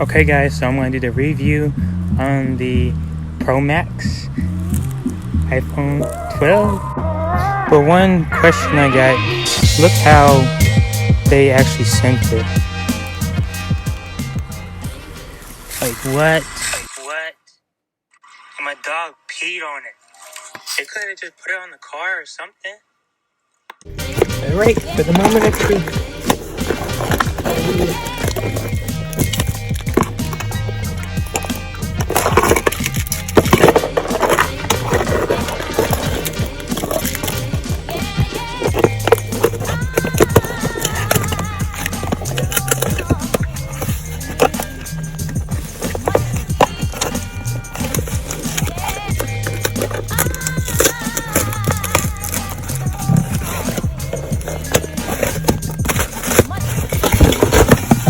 Okay guys, so I'm going to do the review on the Pro Max iPhone 12. But one question I got, look how they actually sent it. Like what? And my dog peed on it. They could have just put it on the car or something. Alright, for the moment of truth.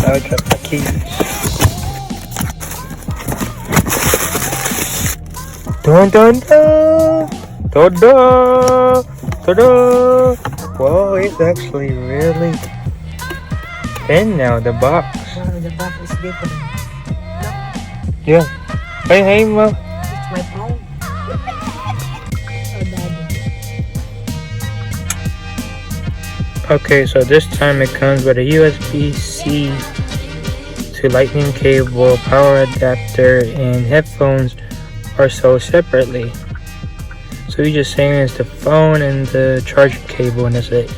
I dropped my keys. Dun dun dun! Dun dun! Dun dun! Whoa, it's actually really thin now, the box. Oh, the box is different. Yeah. Hey, Mo. It's my phone. Oh, Daddy. Okay, so this time it comes with a USB-C to lightning cable, power adapter, and headphones are sold separately. So you're just saying it's the phone and the charging cable and that's it.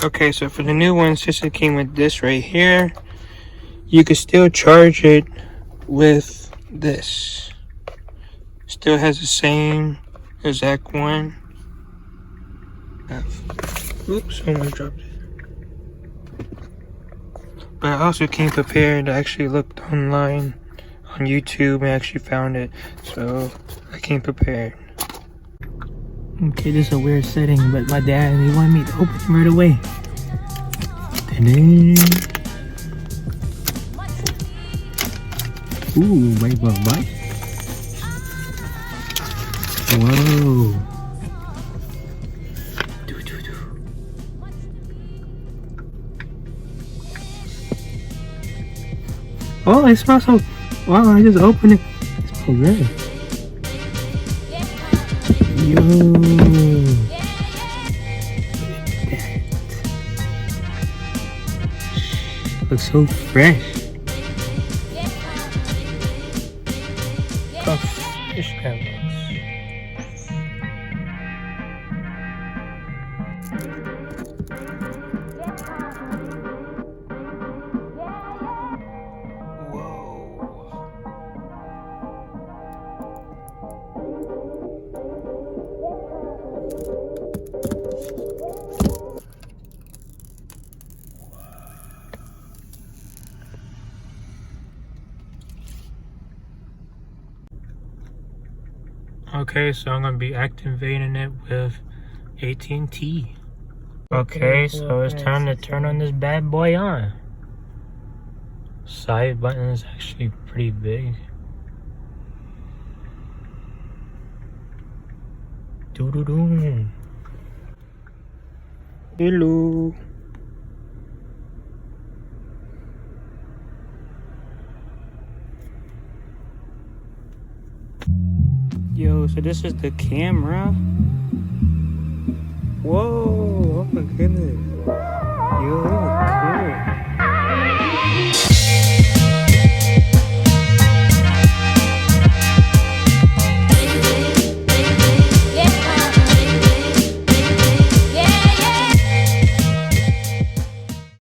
Okay, so for the new one, since it came with this right here, you can still charge it with this. Still has the same exact one. Oops, almost dropped it. But I also came prepared. I actually looked online on YouTube and actually found it. So I came prepared. Okay, this is a weird setting, but my dad, he wanted me to open it right away. Ooh, wait, what? Whoa. Oh, it smells so... Wow, I just opened it. It smells good. Yo. Looks so fresh. Look how fresh that looks. Okay, so I'm gonna be activating it with AT&T. Okay, so it's time to turn on this bad boy on. Side button is actually pretty big. Doo-doo-doo. Hello. Yo, so this is the camera. Whoa, oh my goodness. Yo, that looks cool.